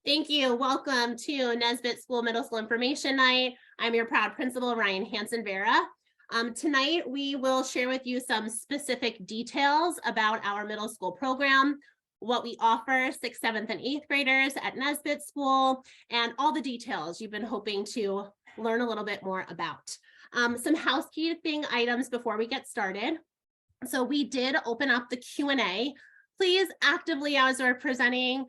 Thank you. Welcome to Nesbit School Middle School Information Night. I'm your proud principal, Ryan Hansen-Vera. Tonight, we will share with you some specific details about our middle school program, what we offer 6th, 7th, and 8th graders at Nesbit School, and all the details you've been hoping to learn a little bit more about. Some housekeeping items before we get started. So we did open up the Q&A. Please actively, as we're presenting,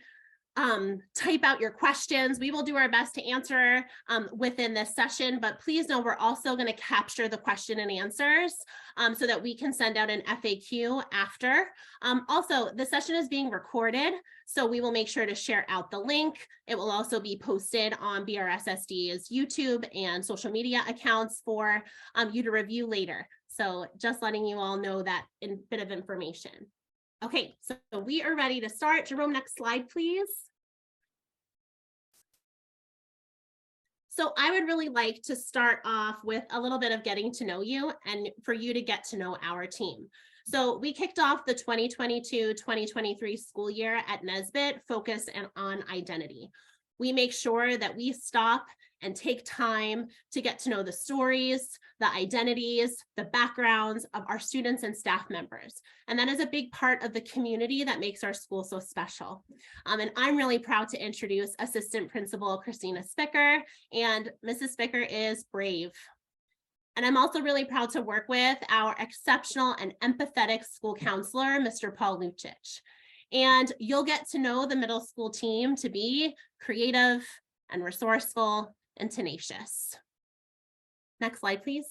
type out your questions. We will do our best to answer within this session, but please know we're also going to capture the question and answers so that we can send out an FAQ after. Also, the session is being recorded, so we will make sure to share out the link. It will also be posted on BRSSD's YouTube and social media accounts for you to review later. So just letting you all know that bit of information. Okay, so we are ready to start. Jerome, next slide, please. So I would really like to start off with a little bit of getting to know you and for you to get to know our team. So we kicked off the 2022-2023 school year at Nesbit focused on identity. We make sure that we stop and take time to get to know the stories, the identities, the backgrounds of our students and staff members. And that is a big part of the community that makes our school so special. And I'm really proud to introduce Assistant Principal Christina Spicker, and Mrs. Spicker is brave. And I'm also really proud to work with our exceptional and empathetic school counselor, Mr. Paul Lucic. And you'll get to know the middle school team to be creative and resourceful and tenacious. Next slide, please.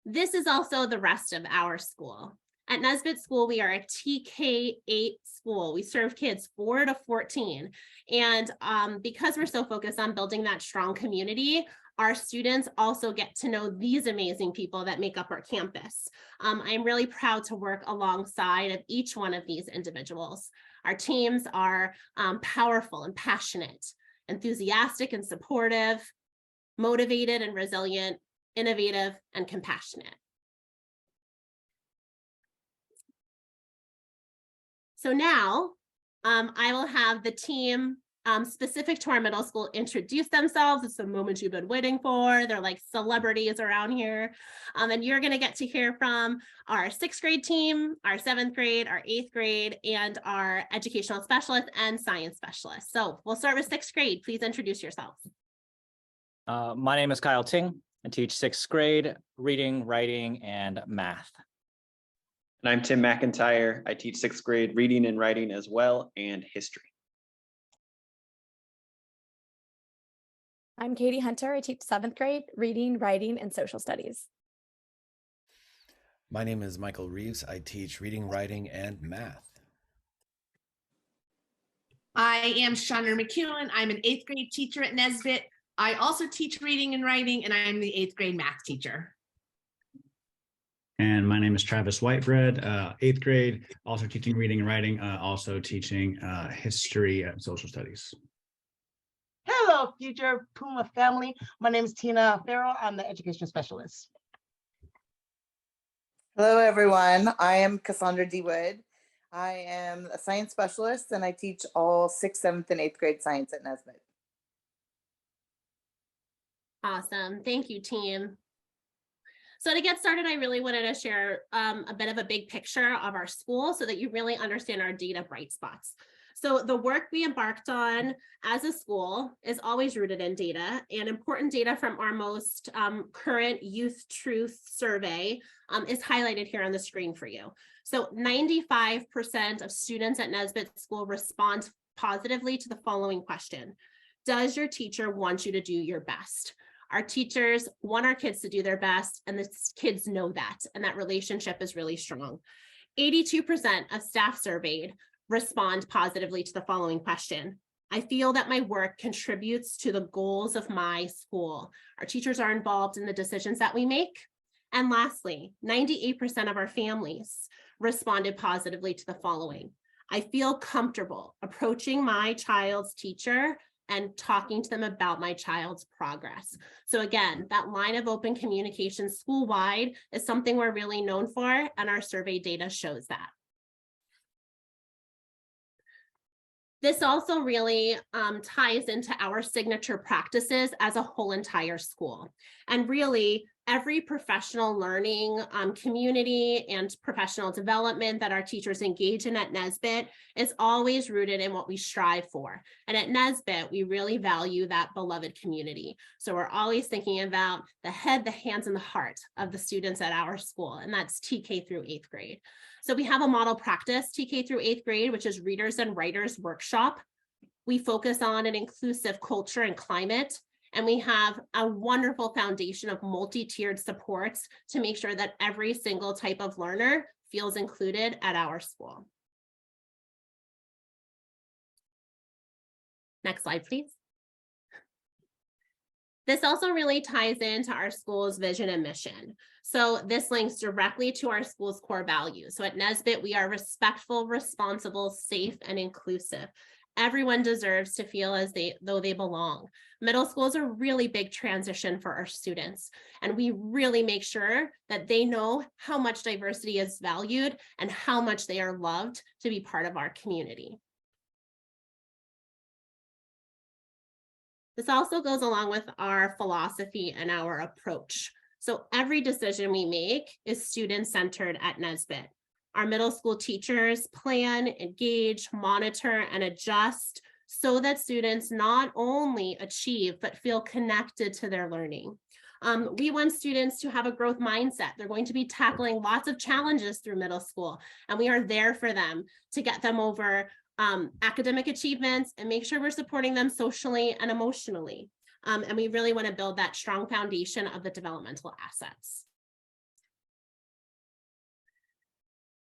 This is also the rest of our school. At Nesbit School, we are a TK-8 school. We serve kids 4 to 14. And because we're so focused on building that strong community, our students also get to know these amazing people that make up our campus. I'm really proud to work alongside of each one of these individuals. Our teams are powerful and passionate, enthusiastic and supportive, motivated and resilient, innovative and compassionate. So now I will have the team specific to our middle school introduce themselves. It's the moment you've been waiting for. They're like celebrities around here. And you're going to get to hear from our 6th grade team, our 7th grade, our 8th grade, and our educational specialist and science specialist. So we'll start with 6th grade. Please introduce yourselves. My name is Kyle Ting. I teach 6th grade reading, writing, and math. And I'm Tim McIntyre. I teach 6th grade reading and writing as well, and history. I'm Katie Hunter. I teach 7th grade reading, writing, and social studies. My name is Michael Reeves. I teach reading, writing, and math. I am Shauna McEwen. I'm an 8th grade teacher at Nesbit. I also teach reading and writing, and I'm the 8th grade math teacher. And my name is Travis Whitebread, 8th grade, also teaching reading and writing, also teaching history and social studies. Hello, future Puma family. My name is Tina Farrell. I'm the education specialist. Hello, everyone. I am Cassandra D. Wood. I am a science specialist, and I teach all 6th, 7th, and 8th grade science at Nesbit. Awesome. Thank you, team. So to get started, I really wanted to share a bit of a big picture of our school so that you really understand our data bright spots. So the work we embarked on as a school is always rooted in data, and important data from our most current Youth Truth survey is highlighted here on the screen for you. So 95% of students at Nesbit School respond positively to the following question: does your teacher want you to do your best? Our teachers want our kids to do their best, and the kids know that, and that relationship is really strong. 82% of staff surveyed respond positively to the following question: I feel that my work contributes to the goals of my school. Our teachers are involved in the decisions that we make. And lastly, 98% of our families responded positively to the following: I feel comfortable approaching my child's teacher and talking to them about my child's progress. So again, that line of open communication school-wide is something we're really known for, and our survey data shows that. This also really ties into our signature practices as a whole entire school. And really, every professional learning community and professional development that our teachers engage in at Nesbit is always rooted in what we strive for. And at Nesbit, we really value that beloved community. So we're always thinking about the head, the hands, and the heart of the students at our school, and that's TK through 8th grade. So we have a model practice, TK through 8th grade, which is Readers and Writers Workshop. We focus on an inclusive culture and climate, and we have a wonderful foundation of multi-tiered supports to make sure that every single type of learner feels included at our school. Next slide, please. This also really ties into our school's vision and mission. So this links directly to our school's core values. So at Nesbit, we are respectful, responsible, safe, and inclusive. Everyone deserves to feel as though they belong. Middle school is a really big transition for our students, and we really make sure that they know how much diversity is valued and how much they are loved to be part of our community. This also goes along with our philosophy and our approach. So every decision we make is student-centered at Nesbit. Our middle school teachers plan, engage, monitor, and adjust so that students not only achieve, but feel connected to their learning. We want students to have a growth mindset. They're going to be tackling lots of challenges through middle school, and we are there for them to get them over academic achievements and make sure we're supporting them socially and emotionally. And we really want to build that strong foundation of the developmental assets.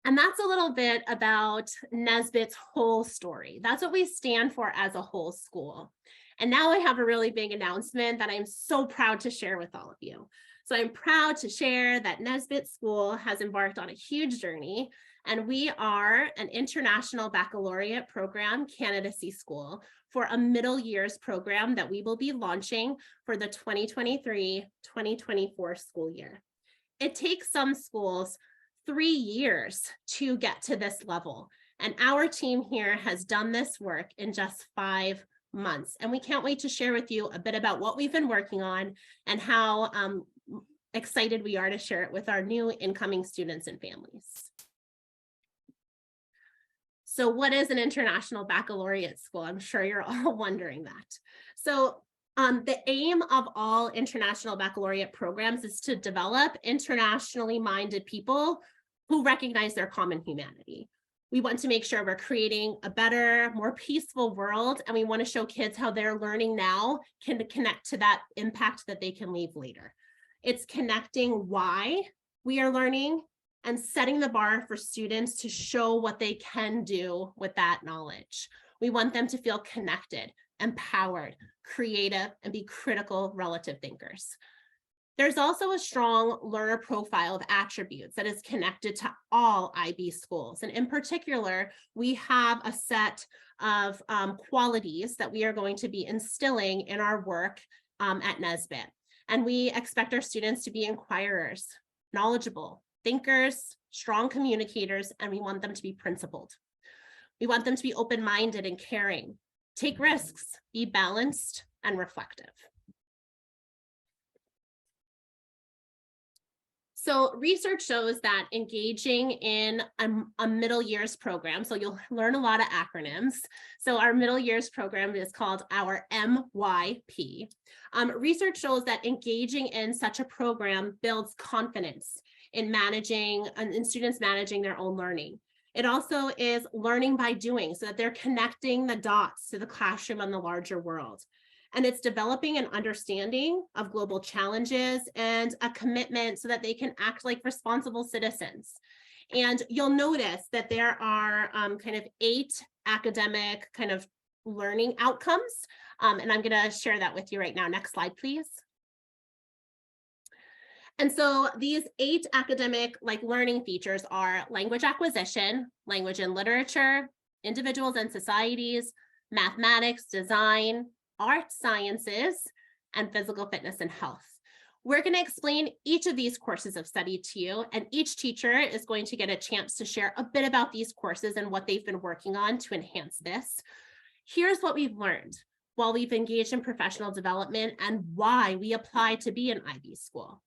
And that's a little bit about Nesbit's whole story. That's what we stand for as a whole school. And now I have a really big announcement that I'm so proud to share with all of you. So I'm proud to share that Nesbit School has embarked on a huge journey, and we are an international baccalaureate program candidacy school for a middle years program that we will be launching for the 2023-2024 school year. It takes some schools 3 years to get to this level, and our team here has done this work in just 5 months. And we can't wait to share with you a bit about what we've been working on and how excited we are to share it with our new incoming students and families. So what is an international baccalaureate school? I'm sure you're all wondering that. So the aim of all international baccalaureate programs is to develop internationally minded people who recognize their common humanity. We want to make sure we're creating a better, more peaceful world, and we want to show kids how their learning now can connect to that impact that they can leave later. It's connecting why we are learning and setting the bar for students to show what they can do with that knowledge. We want them to feel connected, empowered, creative, and be critical relative thinkers. There's also a strong learner profile of attributes that is connected to all IB schools. And in particular, we have a set of qualities that we are going to be instilling in our work at Nesbit. And we expect our students to be inquirers, knowledgeable, thinkers, strong communicators, and we want them to be principled. We want them to be open-minded and caring, take risks, be balanced and reflective. So research shows that engaging in a middle years program, so you'll learn a lot of acronyms. So our middle years program is called our MYP. Research shows that engaging in such a program builds confidence in managing and in students managing their own learning. It also is learning by doing, so that they're connecting the dots to the classroom and the larger world. And it's developing an understanding of global challenges and a commitment so that they can act like responsible citizens. And you'll notice that there are kind of 8 academic kind of learning outcomes. And I'm going to share that with you right now. Next slide, please. And so these 8 academic learning features are language acquisition, language and literature, individuals and societies, mathematics, design, art sciences, and physical fitness and health. We're going to explain each of these courses of study to you, and each teacher is going to get a chance to share a bit about these courses and what they've been working on to enhance this. Here's what we've learned while we've engaged in professional development and why we apply to be an IB school.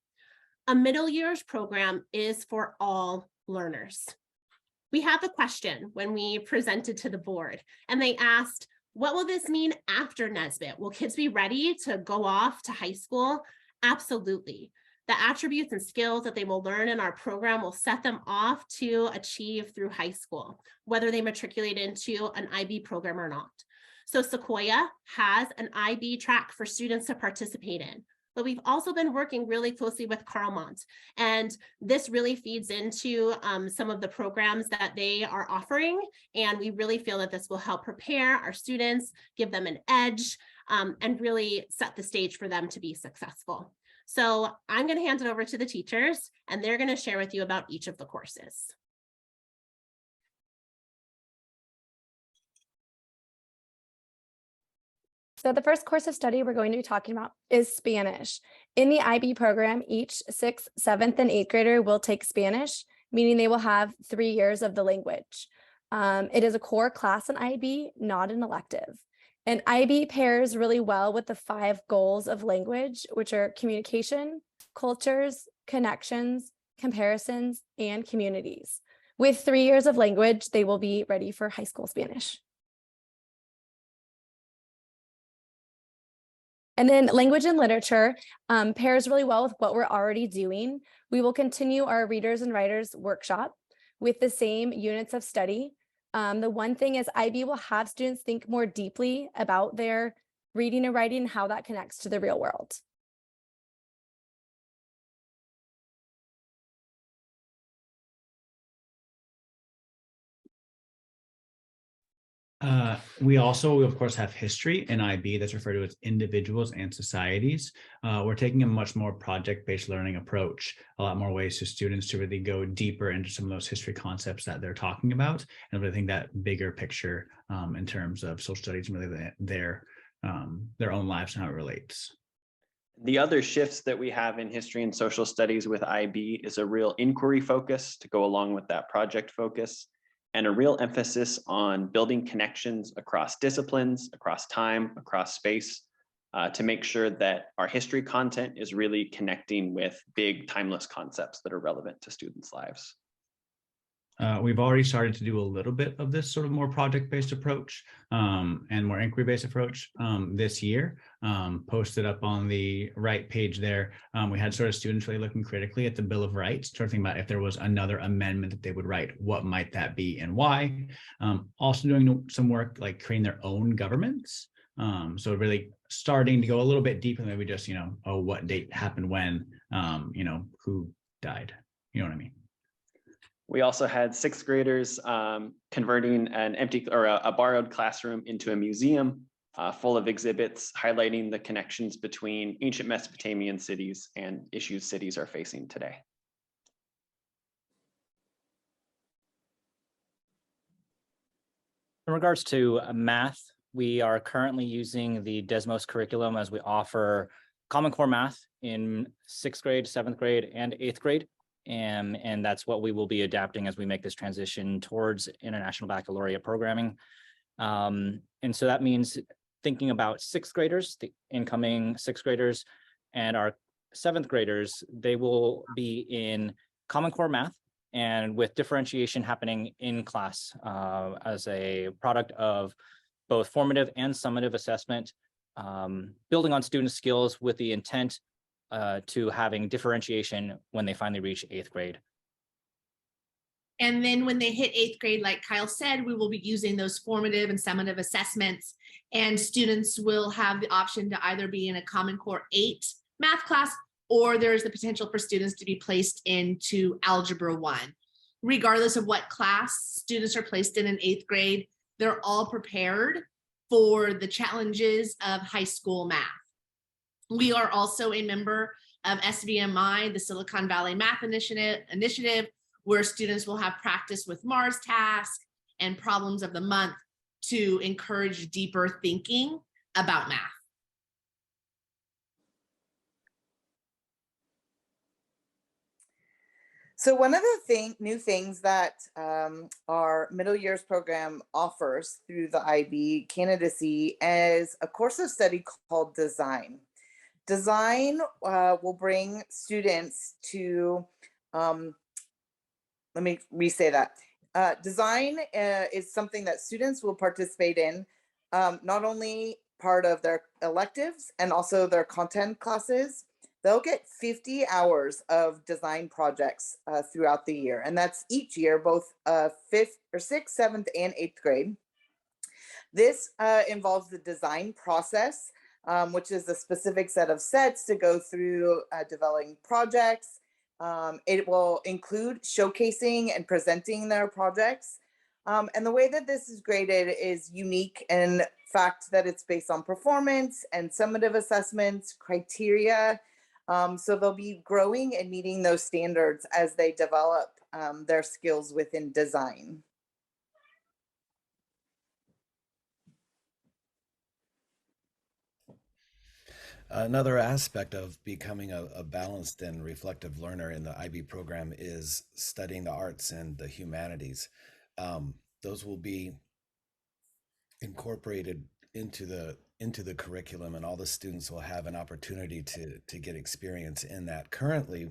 A middle years program is for all learners. We had the question when we presented to the board, and they asked, what will this mean after Nesbit? Will kids be ready to go off to high school? Absolutely. The attributes and skills that they will learn in our program will set them off to achieve through high school, whether they matriculate into an IB program or not. So Sequoia has an IB track for students to participate in, but we've also been working really closely with Carlmont, and this really feeds into some of the programs that they are offering, and we really feel that this will help prepare our students, give them an edge, and really set the stage for them to be successful. So I'm going to hand it over to the teachers, and they're going to share with you about each of the courses. So the first course of study we're going to be talking about is Spanish. In the IB program, each 6th, 7th, and 8th grader will take Spanish, meaning they will have 3 years of the language. It is a core class in IB, not an elective. And IB pairs really well with the 5 goals of language, which are communication, cultures, connections, comparisons, and communities. With 3 years of language, they will be ready for high school Spanish. And then language and literature pairs really well with what we're already doing. We will continue our readers and writers workshop with the same units of study. The one thing is IB will have students think more deeply about their reading and writing and how that connects to the real world. We also, of course, have history in IB that's referred to as individuals and societies. We're taking a much more project-based learning approach, a lot more ways for students to really go deeper into some of those history concepts that they're talking about. And I think that bigger picture in terms of social studies and really their own lives and how it relates. The other shifts that we have in history and social studies with IB is a real inquiry focus to go along with that project focus, and a real emphasis on building connections across disciplines, across time, across space, to make sure that our history content is really connecting with big timeless concepts that are relevant to students' lives. We've already started to do a little bit of this sort of more project-based approach and more inquiry-based approach this year. Posted up on the right page there, we had sort of students really looking critically at the Bill of Rights, sort of thinking about if there was another amendment that they would write, what might that be and why. Also doing some work like creating their own governments. So really starting to go a little bit deeper than maybe just, oh, what date happened when, who died, you know what I mean? We also had 6th graders converting an empty or a borrowed classroom into a museum full of exhibits highlighting the connections between ancient Mesopotamian cities and issues cities are facing today. In regards to math, we are currently using the Desmos curriculum as we offer Common Core math in 6th grade, 7th grade, and 8th grade. And that's what we will be adapting as we make this transition towards International Baccalaureate programming. And so that means thinking about 6th graders, the incoming 6th graders, and our 7th graders, they will be in Common Core math and with differentiation happening in class as a product of both formative and summative assessment, building on student skills with the intent to having differentiation when they finally reach 8th grade. And then when they hit 8th grade, like Kyle said, we will be using those formative and summative assessments, and students will have the option to either be in a Common Core 8 math class, or there's the potential for students to be placed into Algebra 1. Regardless of what class students are placed in 8th grade, they're all prepared for the challenges of high school math. We are also a member of SVMI, the Silicon Valley Math Initiative, where students will have practice with Mars task and problems of the month to encourage deeper thinking about math. So one of the new things that our middle years program offers through the IB candidacy is a course of study called Design. Design will bring students to, let me re-say that. Design is something that students will participate in, not only part of their electives and also their content classes. They'll get 50 hours of design projects throughout the year. And that's each year, both 5th or 6th, 7th, and 8th grade. This involves the design process, which is a specific set of sets to go through developing projects. It will include showcasing and presenting their projects. And the way that this is graded is unique in fact that it's based on performance and summative assessments, criteria. So they'll be growing and meeting those standards as they develop their skills within design. Another aspect of becoming a balanced and reflective learner in the IB program is studying the arts and the humanities. Those will be incorporated into the curriculum, and all the students will have an opportunity to get experience in that. Currently,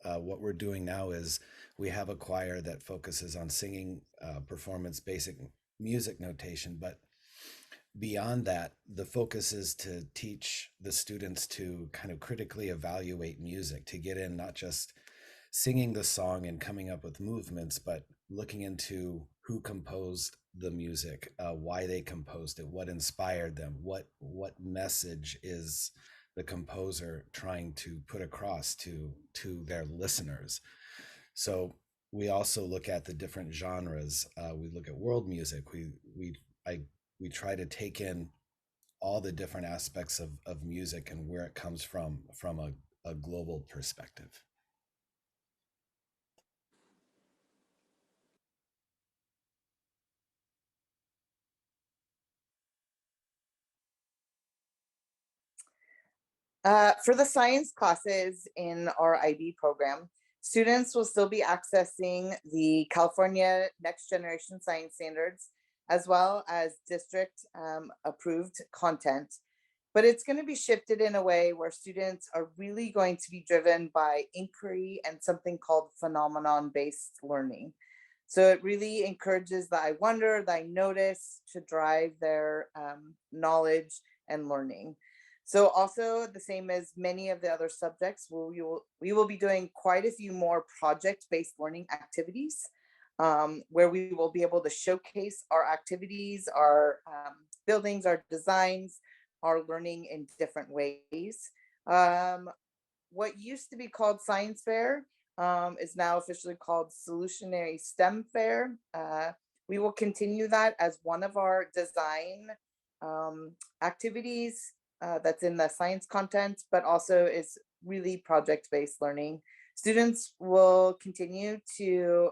what we're doing now is we have a choir that focuses on singing, performance, basic music notation, but beyond that, the focus is to teach the students to kind of critically evaluate music, to get in not just singing the song and coming up with movements, but looking into who composed the music, why they composed it, what inspired them, what message is the composer trying to put across to their listeners. So we also look at the different genres. We look at world music. We try to take in all the different aspects of music and where it comes from a global perspective. For the science classes in our IB program, students will still be accessing the California Next Generation Science Standards, as well as district approved content. But it's going to be shifted in a way where students are really going to be driven by inquiry and something called phenomenon-based learning. So it really encourages the I wonder, the I notice to drive their knowledge and learning. So also the same as many of the other subjects, we will be doing quite a few more project-based learning activities where we will be able to showcase our activities, our buildings, our designs, our learning in different ways. What used to be called Science Fair is now officially called Solutionary STEM Fair. We will continue that as one of our design activities that's in the science content, but also is really project-based learning. Students will continue to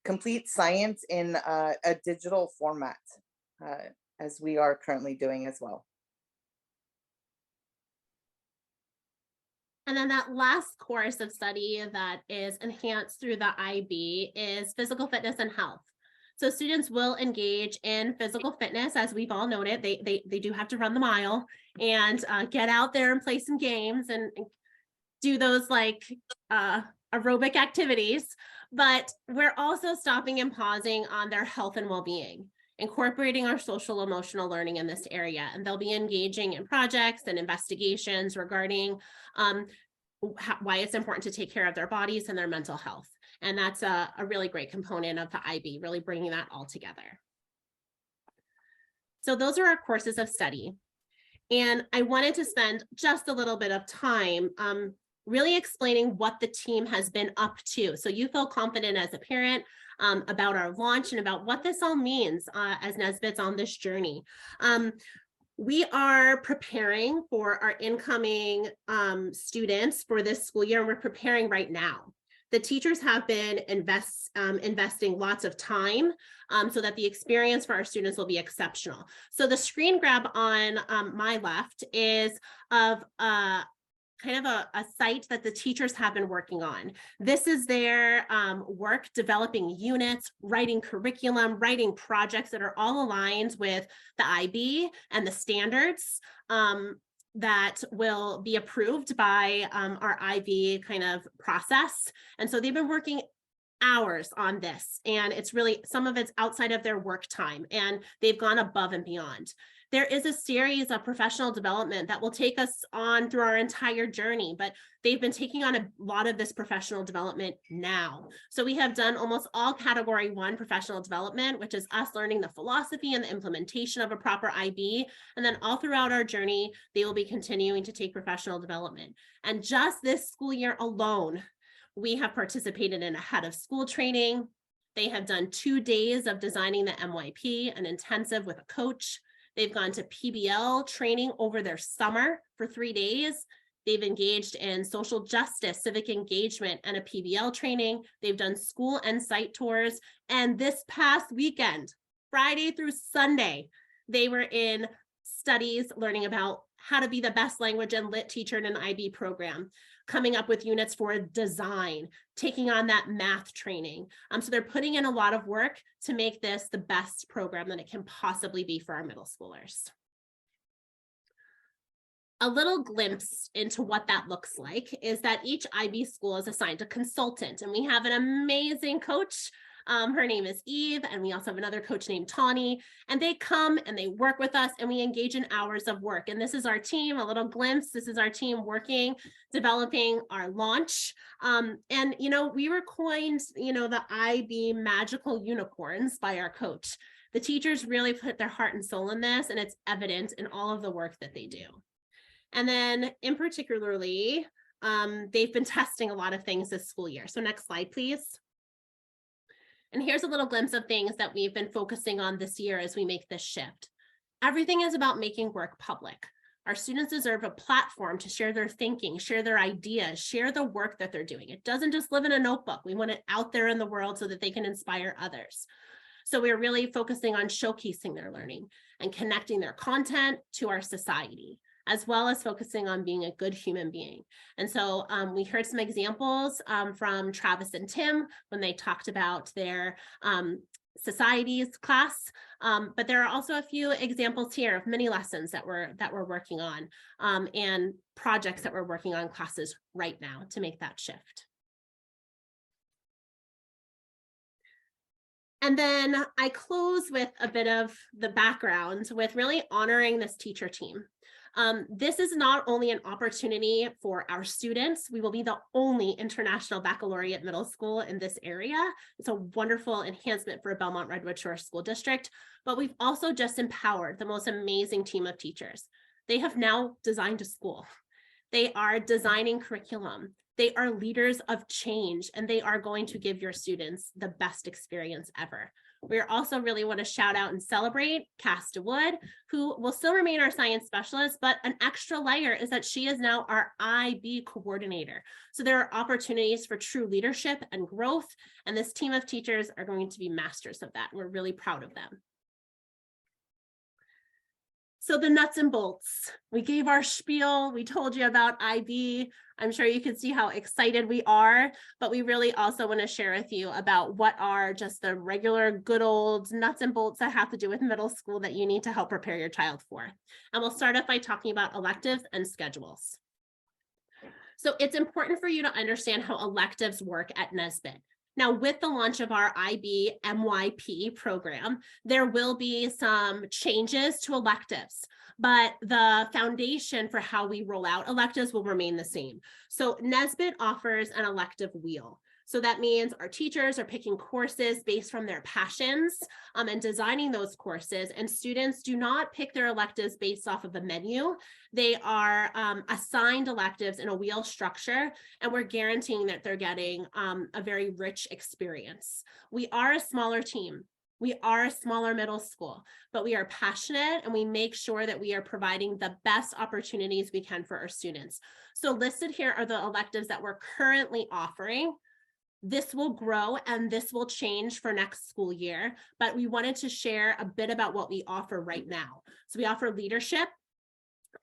complete science in a digital format, as we are currently doing as well. And then that last course of study that is enhanced through the IB is physical fitness and health. So students will engage in physical fitness, as we've all noted. They do have to run the mile and get out there and play some games and do those like aerobic activities. But we're also stopping and pausing on their health and well-being, incorporating our social emotional learning in this area. And they'll be engaging in projects and investigations regarding why it's important to take care of their bodies and their mental health. And that's a really great component of the IB, really bringing that all together. So those are our courses of study. And I wanted to spend just a little bit of time really explaining what the team has been up to. So you feel confident as a parent about our launch and about what this all means as Nesbit's on this journey. We are preparing for our incoming students for this school year, and we're preparing right now. The teachers have been investing lots of time so that the experience for our students will be exceptional. So the screen grab on my left is of kind of a site that the teachers have been working on. This is their work developing units, writing curriculum, writing projects that are all aligned with the IB and the standards that will be approved by our IB kind of process. And so they've been working hours on this, and it's really, some of it's outside of their work time, and they've gone above and beyond. There is a series of professional development that will take us on through our entire journey, but they've been taking on a lot of this professional development now. So we have done almost all category 1 professional development, which is us learning the philosophy and the implementation of a proper IB. And then all throughout our journey, they will be continuing to take professional development. And just this school year alone, we have participated in a head of school training. They have done 2 days of designing the MYP, an intensive with a coach. They've gone to PBL training over their summer for 3 days. They've engaged in social justice, civic engagement, and a PBL training. They've done school and site tours. And this past weekend, Friday through Sunday, they were in studies learning about how to be the best language and lit teacher in an IB program, coming up with units for design, taking on that math training. So they're putting in a lot of work to make this the best program that it can possibly be for our middle schoolers. A little glimpse into what that looks like is that each IB school is assigned a consultant, and we have an amazing coach. Her name is Eve, and we also have another coach named Tawny, and they come and they work with us, and we engage in hours of work. And this is our team, a little glimpse. This is our team working, developing our launch. And, you know, we were coined, you know, the IB magical unicorns by our coach. The teachers really put their heart and soul in this, and it's evident in all of the work that they do. And then in particularly, they've been testing a lot of things this school year. So next slide, please. And here's a little glimpse of things that we've been focusing on this year as we make this shift. Everything is about making work public. Our students deserve a platform to share their thinking, share their ideas, share the work that they're doing. It doesn't just live in a notebook. We want it out there in the world so that they can inspire others. So we're really focusing on showcasing their learning and connecting their content to our society, as well as focusing on being a good human being. And so we heard some examples from Travis and Tim when they talked about their societies class, but there are also a few examples here of mini lessons that we're working on and projects that we're working on classes right now to make that shift. And then I close with a bit of the background with really honoring this teacher team. This is not only an opportunity for our students. We will be the only international baccalaureate middle school in this area. It's a wonderful enhancement for Belmont-Redwood Shore School District, but we've also just empowered the most amazing team of teachers. They have now designed a school. They are designing curriculum. They are leaders of change, and they are going to give your students the best experience ever. We also really want to shout out and celebrate Cass DeWood, who will still remain our science specialist, but an extra layer is that she is now our IB coordinator. So there are opportunities for true leadership and growth, and this team of teachers are going to be masters of that. We're really proud of them. So the nuts and bolts, we gave our spiel, we told you about IB. I'm sure you can see how excited we are, but we really also want to share with you about what are just the regular good old nuts and bolts that have to do with middle school that you need to help prepare your child for. And we'll start off by talking about electives and schedules. So it's important for you to understand how electives work at Nesbit. Now, with the launch of our IB MYP program, there will be some changes to electives, but the foundation for how we roll out electives will remain the same. So Nesbit offers an elective wheel. So that means our teachers are picking courses based from their passions and designing those courses, and students do not pick their electives based off of a menu. They are assigned electives in a wheel structure, and we're guaranteeing that they're getting a very rich experience. We are a smaller team. We are a smaller middle school, but we are passionate, and we make sure that we are providing the best opportunities we can for our students. So listed here are the electives that we're currently offering. This will grow and this will change for next school year, but we wanted to share a bit about what we offer right now. So we offer leadership,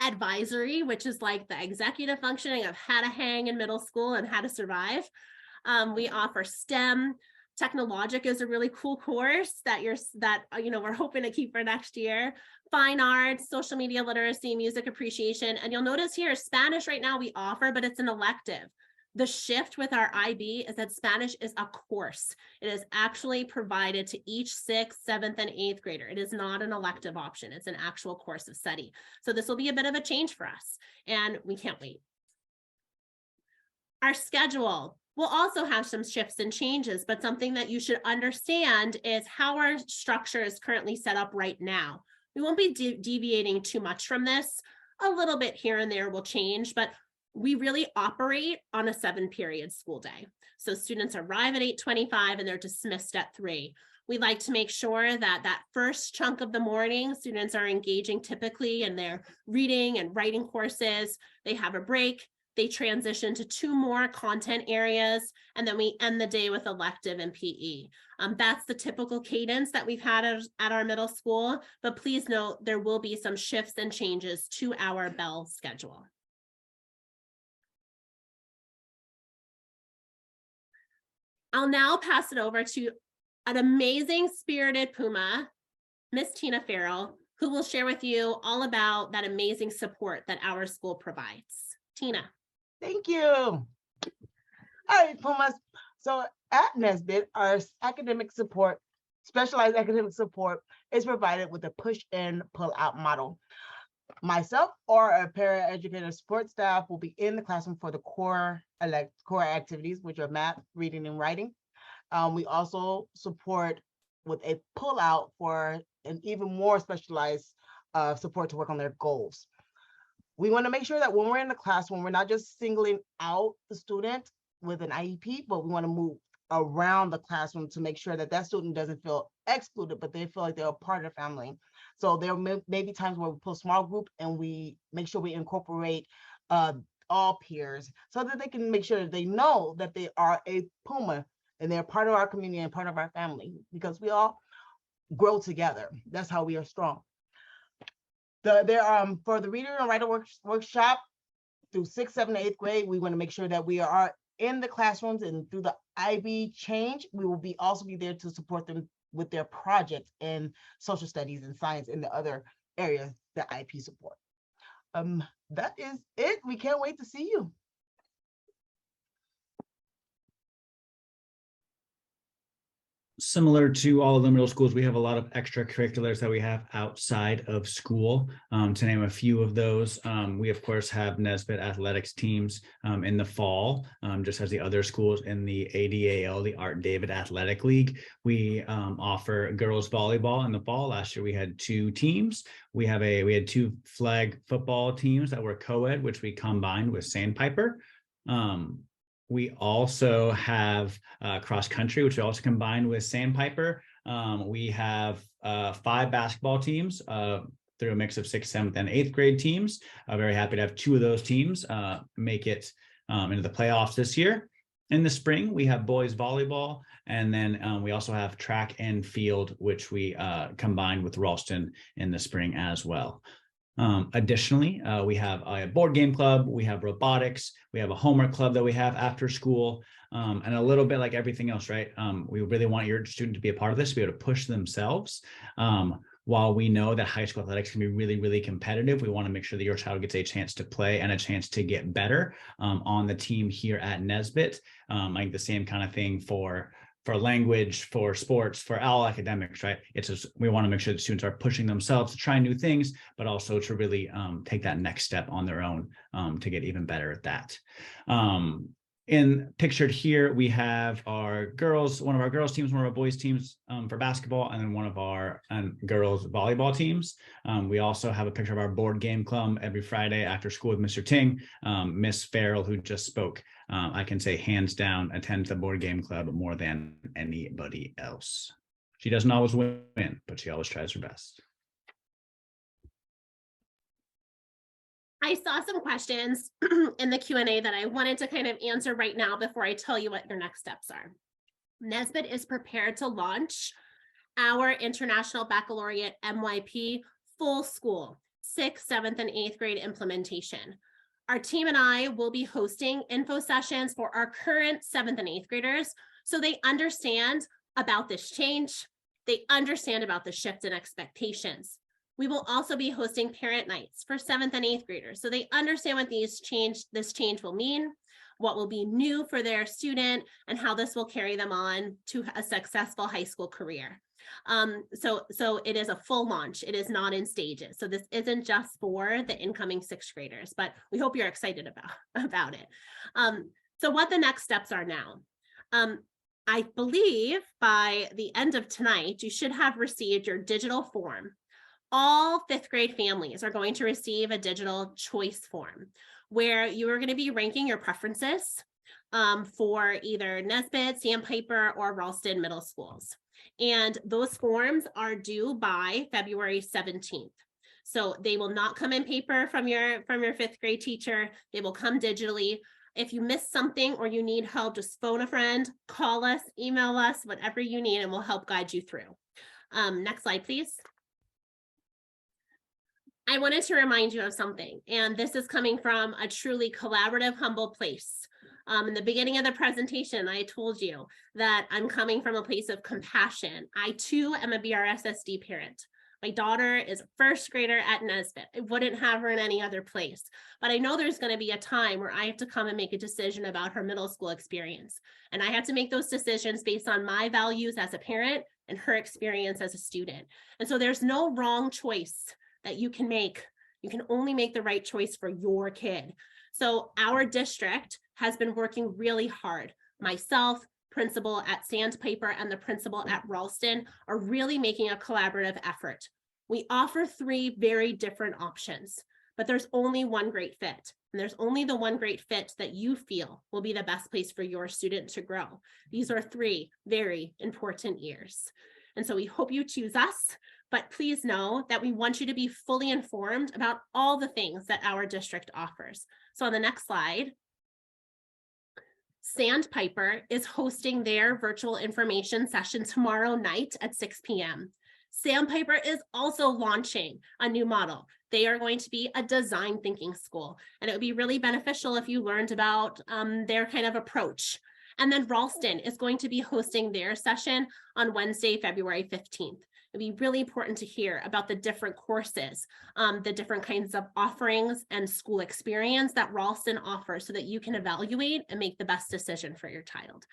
advisory, which is like the executive functioning of how to hang in middle school and how to survive. We offer STEM. Technologic is a really cool course that we're hoping to keep for next year. Fine arts, social media literacy, music appreciation. And you'll notice here, Spanish right now we offer, but it's an elective. The shift with our IB is that Spanish is a course. It is actually provided to each 6th, 7th, and 8th grader. It is not an elective option. It's an actual course of study. So this will be a bit of a change for us, and we can't wait. Our schedule will also have some shifts and changes, but something that you should understand is how our structure is currently set up right now. We won't be deviating too much from this. A little bit here and there will change, but we really operate on a 7-period school day. So students arrive at 8:25 and they're dismissed at 3. We like to make sure that that first chunk of the morning, students are engaging typically in their reading and writing courses. They have a break. They transition to 2 more content areas, and then we end the day with elective and PE. That's the typical cadence that we've had at our middle school, but please note there will be some shifts and changes to our bell schedule. I'll now pass it over to an amazing spirited Puma, Miss Tina Farrell, who will share with you all about that amazing support that our school provides. Tina. Thank you. All right, Pumas. So at Nesbit, our academic support, specialized academic support is provided with a push in, pull out model. Myself or a paraeducator support staff will be in the classroom for the core activities, which are math, reading, and writing. We also support with a pull out for an even more specialized support to work on their goals. We want to make sure that when we're in the classroom, we're not just singling out the student with an IEP, but we want to move around the classroom to make sure that that student doesn't feel excluded, but they feel like they're a part of the family. So there may be times where we pull a small group and we make sure we incorporate all peers so that they can make sure that they know that they are a Puma and they're part of our community and part of our family, because we all grow together. That's how we are strong. For the reader and writer workshop through 6th, 7th, and 8th grade, we want to make sure that we are in the classrooms, and through the IB change, we will also be there to support them with their projects in social studies and science and the other areas that IP support. That is it. We can't wait to see you. Similar to all of the middle schools, we have a lot of extracurriculars that we have outside of school. To name a few of those, we of course have Nesbit athletics teams in the fall, just as the other schools in the ADAL, the Art David Athletic League. We offer girls volleyball in the fall. Last year we had 2 teams. We had 2 flag football teams that were co-ed, which we combined with Sandpiper. We also have cross country, which we also combined with Sandpiper. We have 5 basketball teams through a mix of 6th, 7th, and 8th grade teams. I'm very happy to have 2 of those teams make it into the playoffs this year. In the spring, we have boys volleyball, and then we also have track and field, which we combined with Ralston in the spring as well. Additionally, we have a board game club, we have robotics, we have a homework club that we have after school, and a little bit like everything else, right? We really want your student to be a part of this, to be able to push themselves. While we know that high school athletics can be really, really competitive, we want to make sure that your child gets a chance to play and a chance to get better on the team here at Nesbit. Like the same kind of thing for language, for sports, for all academics, right? It's just, we want to make sure that students are pushing themselves to try new things, but also to really take that next step on their own to get even better at that. Pictured here, we have one of our girls teams, one of our boys teams for basketball, and then one of our girls volleyball teams. We also have a picture of our board game club every Friday after school with Mr. Ting. Miss Farrell, who just spoke, I can say hands down attends the board game club more than anybody else. She doesn't always win, but she always tries her best. I saw some questions in the Q&A that I wanted to kind of answer right now before I tell you what your next steps are. Nesbit is prepared to launch our International Baccalaureate MYP full school. 6th, 7th, and 8th grade implementation. Our team and I will be hosting info sessions for our current 7th and 8th graders so they understand about this change. They understand about the shift in expectations. We will also be hosting parent nights for 7th and 8th graders so they understand what this change will mean, what will be new for their student, and how this will carry them on to a successful high school career. So it is a full launch. It is not in stages. So this isn't just for the incoming 6th graders, but we hope you're excited about it. So what the next steps are now. I believe by the end of tonight, you should have received your digital form. All 5th grade families are going to receive a digital choice form where you are going to be ranking your preferences for either Nesbit, Sandpiper, or Ralston middle schools. And those forms are due by February 17th. So they will not come in paper from your 5th grade teacher. They will come digitally. If you miss something or you need help, just phone a friend, call us, email us, whatever you need, and we'll help guide you through. Next slide, please. I wanted to remind you of something, and this is coming from a truly collaborative, humble place. In the beginning of the presentation, I told you that I'm coming from a place of compassion. I too am a BRSSD parent. My daughter is a 1st grader at Nesbit. I wouldn't have her in any other place, but I know there's going to be a time where I have to come and make a decision about her middle school experience. And I have to make those decisions based on my values as a parent and her experience as a student. And so there's no wrong choice that you can make. You can only make the right choice for your kid. So our district has been working really hard. Myself, principal at Sandpiper, and the principal at Ralston are really making a collaborative effort. We offer 3 very different options, but there's only one great fit. And there's only the one great fit that you feel will be the best place for your student to grow. These are 3 very important years. And so we hope you choose us, but please know that we want you to be fully informed about all the things that our district offers. So on the next slide, Sandpiper is hosting their virtual information session tomorrow night at 6 p.m. Sandpiper is also launching a new model. They are going to be a design thinking school, and it would be really beneficial if you learned about their kind of approach. And then Ralston is going to be hosting their session on Wednesday, February 15th. It'd be really important to hear about the different courses, the different kinds of offerings and school experience that Ralston offers so that you can evaluate and make the best decision for your child.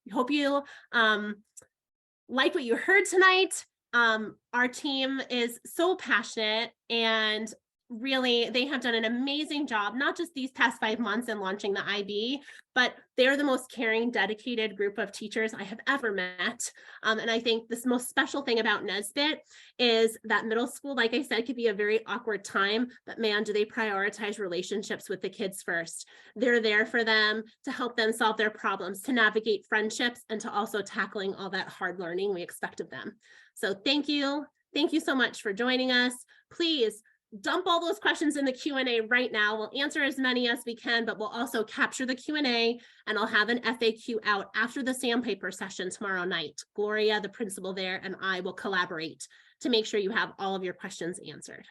We hope you like what you heard tonight. Our team is so passionate, and really they have done an amazing job, not just these past 5 months in launching the IB, but they're the most caring, dedicated group of teachers I have ever met. And I think this most special thing about Nesbit is that middle school, like I said, could be a very awkward time, but man, do they prioritize relationships with the kids first. They're there for them to help them solve their problems, to navigate friendships, and to also tackling all that hard learning we expect of them. So thank you. Thank you so much for joining us. Please dump all those questions in the Q&A right now. We'll answer as many as we can, but we'll also capture the Q&A, and I'll have an FAQ out after the Sandpiper session tomorrow night. Gloria, the principal there, and I will collaborate to make sure you have all of your questions answered.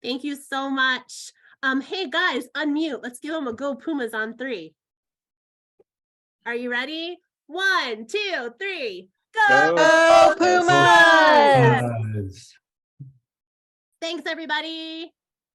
Thank you so much. Hey guys, unmute. Let's give them a go Pumas on 3. Are you ready? 1, 2, 3. Go! Go Pumas! Yes. Thanks, everybody.